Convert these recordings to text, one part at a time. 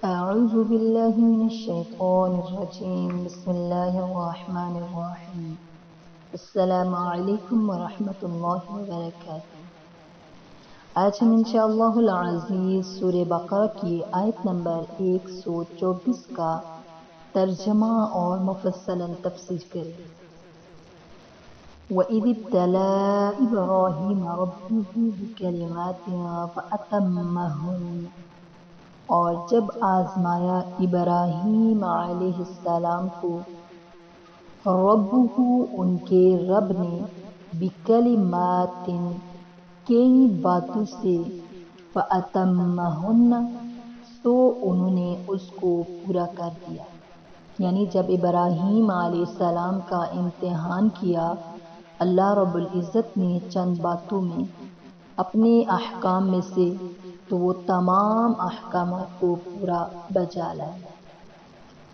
أعوذ بالله من الشيطان الرجيم بسم الله الرحمن الرحيم السلام علیکم ورحمۃ اللہ وبرکاتہ۔ آج ہم انشاءاللہ العزیز سورہ بقرہ کی آیت نمبر 124 کا ترجمہ اور مفصلاً تفسیر کریں۔ وَإِذِ ابْتَلَىٰ إِبْرَاهِيمَ رَبُّهُ بِكَلِمَاتٍ فَأَتَمَّهُنَّ، اور جب آزمایا ابراہیم علیہ السلام کو ربہ ان کے رب نے بکلمات کئی باتوں سے فَأَتَمَّهُنَّ تو انہوں نے اس کو پورا کر دیا، یعنی جب ابراہیم علیہ السلام کا امتحان کیا اللہ رب العزت نے چند باتوں میں اپنے احکام میں سے، تو وہ تمام احکامات کو پورا بجا لائے۔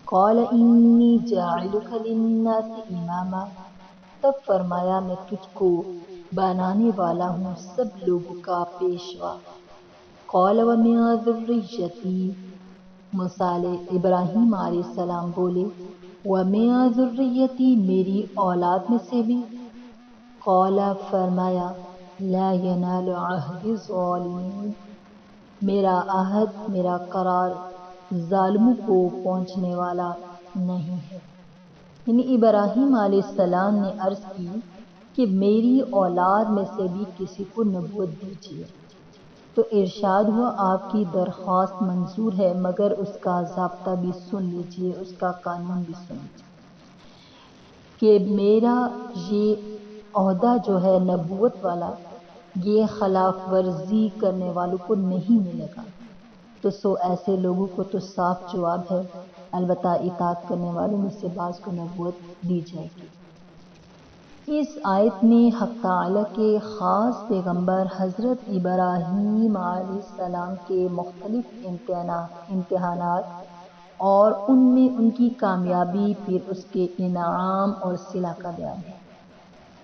قال انی جاعلک للناس اماما، تب فرمایا میں تجھ کو بنانے والا ہوں سب لوگوں کا پیشوا۔ قال ومن ذریتی، ابراہیم علیہ السلام بولے ومن ذریتی، میری اولاد میں سے بھی۔ قال فرمایا لا ینال عہد الظالمین، میرا عہد، میرا قرار ظالموں کو پہنچنے والا نہیں ہے۔ یعنی ابراہیم علیہ السلام نے عرض کی کہ میری اولاد میں سے بھی کسی کو نبوت دیجیے، تو ارشاد ہوا آپ کی درخواست منظور ہے، مگر اس کا ضابطہ بھی سن لیجیے، اس کا قانون بھی سن لیجیے کہ میرا یہ عہدہ جو ہے نبوت والا، یہ خلاف ورزی کرنے والوں کو نہیں ملے گا۔ تو ایسے لوگوں کو تو صاف جواب ہے، البتہ اطاعت کرنے والوں میں سے بعض کو نبوت دی جائے گی۔ اس آیت میں حق تعالیٰ کے خاص پیغمبر حضرت ابراہیم علیہ السلام کے مختلف امتحانات اور ان میں ان کی کامیابی، پھر اس کے انعام اور صلہ کا بیان ہے۔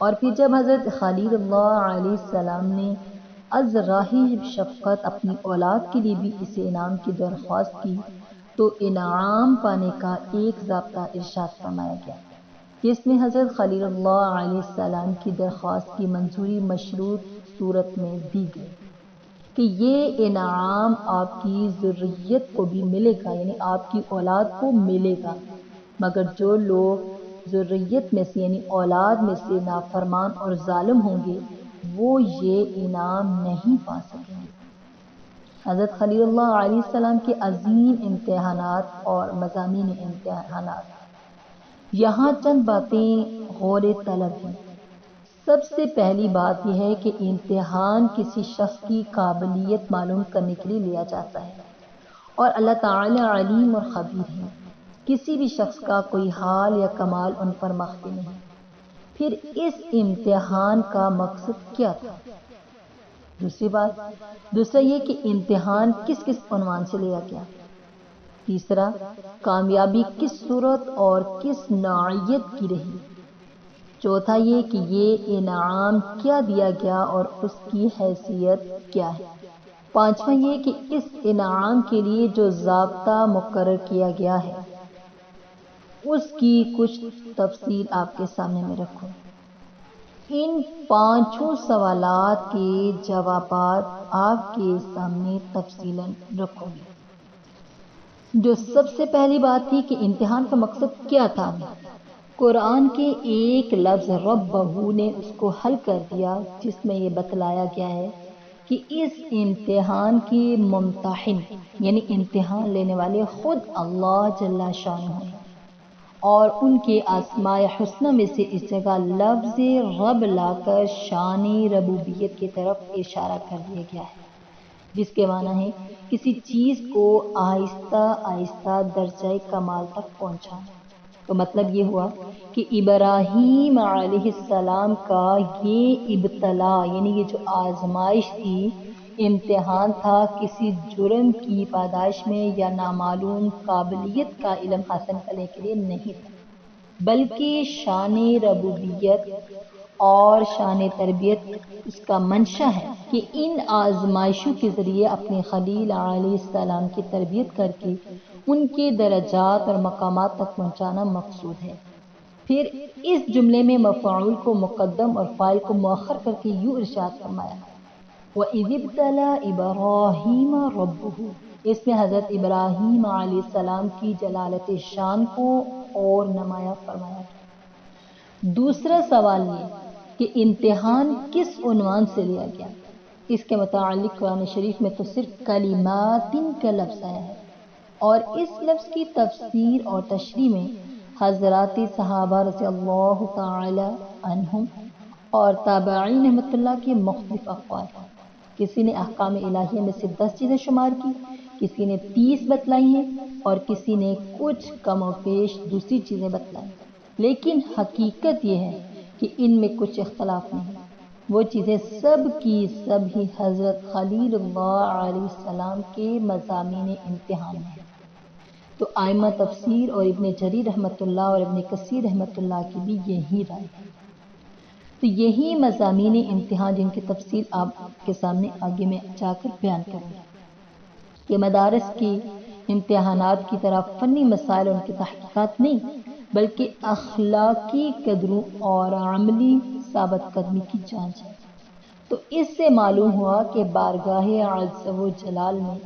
اور پھر جب حضرت خلیل اللہ علیہ السلام نے از راہ شفقت اپنی اولاد کے لیے بھی اس انعام کی درخواست کی، تو انعام پانے کا ایک ضابطہ ارشاد فرمایا گیا، جس میں حضرت خلیل اللہ علیہ السلام کی درخواست کی منظوری مشروط صورت میں دی گئی کہ یہ انعام آپ کی ذریت کو بھی ملے گا، یعنی آپ کی اولاد کو ملے گا، مگر جو لوگ ذریت میں سے یعنی اولاد میں سے نافرمان اور ظالم ہوں گے وہ یہ انعام نہیں پا سکیں گے۔ حضرت خلیل اللہ علیہ السلام کے عظیم امتحانات اور مضامین امتحانات، یہاں چند باتیں غور طلب ہیں۔ سب سے پہلی بات یہ ہے کہ امتحان کسی شخص کی قابلیت معلوم کرنے کے لیے لیا جاتا ہے، اور اللہ تعالی علیم اور خبیر ہے، کسی بھی شخص کا کوئی حال یا کمال ان پر مخفی نہیں۔ پھر اس امتحان کا مقصد کیا تھا؟ دوسرا یہ کہ امتحان کس کس عنوان سے لیا گیا۔ تیسرا، کامیابی کس صورت اور کس نوعیت کی رہی۔ چوتھا یہ کہ یہ انعام کیا دیا گیا اور اس کی حیثیت کیا ہے۔ پانچواں یہ کہ اس انعام کے لیے جو ضابطہ مقرر کیا گیا ہے اس کی کچھ تفصیل آپ کے سامنے میں رکھوں۔ ان پانچوں سوالات کے جوابات آپ کے سامنے تفصیلاً رکھوں گی۔ جو سب سے پہلی بات تھی کہ امتحان کا مقصد کیا تھا، قرآن کے ایک لفظ ربہ نے اس کو حل کر دیا، جس میں یہ بتلایا گیا ہے کہ اس امتحان کے ممتحن یعنی امتحان لینے والے خود اللہ جل شانہ ہیں، اور ان کے اسماء حسنہ میں سے اس جگہ لفظ رب لا کر شان ربوبیت کی طرف اشارہ کر دیا گیا ہے، جس کے معنی ہے کسی چیز کو آہستہ آہستہ درجہ کمال تک پہنچانا۔ تو مطلب یہ ہوا کہ ابراہیم علیہ السلام کا یہ ابتلا یعنی یہ جو آزمائش تھی، امتحان تھا، کسی جرم کی پاداش میں یا نامعلوم قابلیت کا علم حاصل کرنے کے لیے نہیں تھا، بلکہ شان ربوبیت اور شان تربیت اس کا منشا ہے کہ ان آزمائشوں کے ذریعے اپنے خلیل علیہ السلام کی تربیت کر کے ان کے درجات اور مقامات تک پہنچانا مقصود ہے۔ پھر اس جملے میں مفعول کو مقدم اور فاعل کو مؤخر کر کے یوں ارشاد فرمایا، وَإِذِ ابْتَلَىٰ إِبْرَاهِيمَ رَبُّهُ، اس میں حضرت ابراہیم علیہ السلام کی جلالت شان کو اور نمایاں فرمایا گیا۔ دوسرا سوال یہ کہ امتحان کس عنوان سے لیا گیا؟ اس کے متعلق قرآن شریف میں تو صرف کلمات کا لفظ آیا ہے، اور اس لفظ کی تفسیر اور تشریح میں حضرات صحابہ رضی اللہ تعالی عنہم اور تابعین رحمۃ اللہ کے مختلف اقوال ہیں۔ کسی نے احکام الہیہ میں سے 10 چیزیں شمار کی، کسی نے 30 بتلائی ہیں، اور کسی نے کچھ کم و بیش دوسری چیزیں بتلائیں، لیکن حقیقت یہ ہے کہ ان میں کچھ اختلاف نہیں۔ وہ چیزیں سب کی سب ہی حضرت خلیل اللہ علیہ السلام کے مضامین امتحان میں ہیں۔ تو ائمہ تفسیر اور ابن جریر رحمۃ اللہ اور ابن کثیر رحمۃ اللہ کی بھی یہی رائے ہے۔ تو یہی مضامین امتحان جن کی تفصیل آپ کے سامنے آگے میں جا کر بیان کروں گی، کہ مدارس کی امتحانات کی طرح فنی مسائل اور ان کی تحقیقات نہیں، بلکہ اخلاقی قدروں اور عملی ثابت قدمی کی جانچ ہے۔ تو اس سے معلوم ہوا کہ بارگاہ عز و جلال میں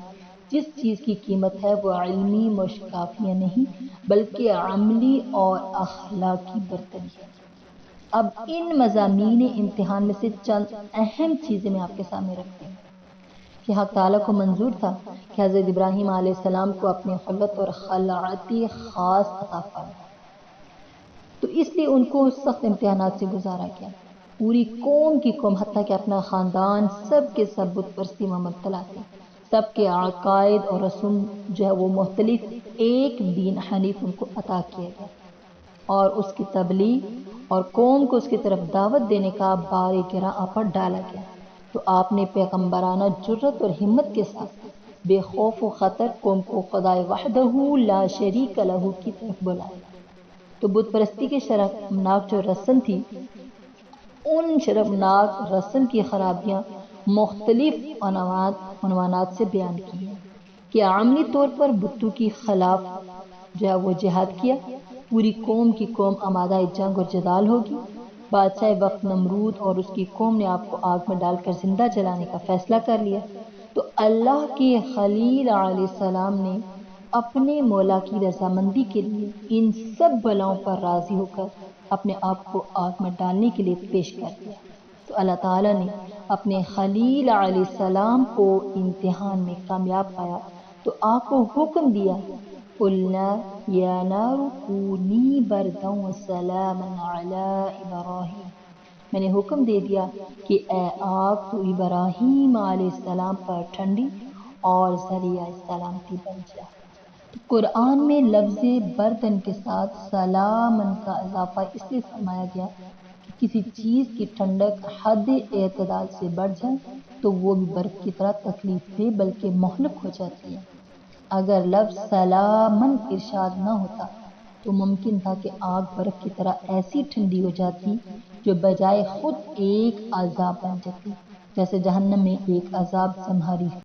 جس چیز کی قیمت ہے وہ علمی مشکافیاں نہیں، بلکہ عملی اور اخلاقی برتری ہے۔ اب ان مضامین امتحان میں سے چند اہم چیزیں میں آپ کے سامنے رکھتی ہوں کہ حق تعالیٰ کو منظور تھا کہ حضرت ابراہیم علیہ السلام کو اپنی خلت اور خلعت خاص عطا فرمائے، تو اس لیے ان کو سخت امتحانات سے گزارا گیا۔ پوری قوم کی قوم، حتیٰ کہ اپنا خاندان، سب کے سب بت پرستی میں مبتلا تھے۔ سب کے عقائد اور رسوم جو ہے وہ مختلف، ایک دین حنیف ان کو عطا کیا گیا، اور اس کی تبلیغ اور قوم کو اس کی طرف دعوت دینے کا بار گراں آپ پر ڈالا گیا۔ تو آپ نے پیغمبرانہ جرت اور ہمت کے ساتھ بے خوف و خطر قوم کو خدائے وحدہ لا شریک لہ کی طرف بلایا۔ تو بت پرستی کے شرمناک جو رسم تھی، ان شرمناک رسم کی خرابیاں مختلف عنوانات سے بیان کی ہیں کہ عملی طور پر بتوں کی خلاف جو ہے وہ جہاد کیا، پوری قوم کی قوم آمادہ جنگ اور جدال ہوگی۔ بادشاہ وقت نمرود اور اس کی قوم نے آپ کو آگ میں ڈال کر زندہ جلانے کا فیصلہ کر لیا، تو اللہ کے خلیل علیہ السلام نے اپنے مولا کی رضامندی کے لیے ان سب بلاؤں پر راضی ہو کر اپنے آپ کو آگ میں ڈالنے کے لیے پیش کر دیا۔ تو اللہ تعالیٰ نے اپنے خلیل علیہ السلام کو امتحان میں کامیاب پایا، تو آپ کو حکم دیا، قُلْنَا يَا نَارُ كُونِي بَرْدًا وَسَلَامًا عَلَىٰ إِبْرَاهِيمَ، میں نے حکم دے دیا کہ اے آگ تو ابراہیم علیہ السلام پر ٹھنڈی اور ذریعہ سلامتی بن جا۔ قرآن میں لفظ بردن کے ساتھ سلامن کا اضافہ اس لیے فرمایا گیا کہ کسی چیز کی ٹھنڈک حد اعتدال سے بڑھ جائے تو وہ بھی برف کی طرح تکلیف دہ بلکہ مہلک ہو جاتی ہے۔ اگر لفظ سلامن ارشاد نہ ہوتا تو ممکن تھا کہ آگ برف کی طرح ایسی ٹھنڈی ہو جاتی جو بجائے خود ایک عذاب بن جاتی، جیسے جہنم میں ایک عذاب زمہری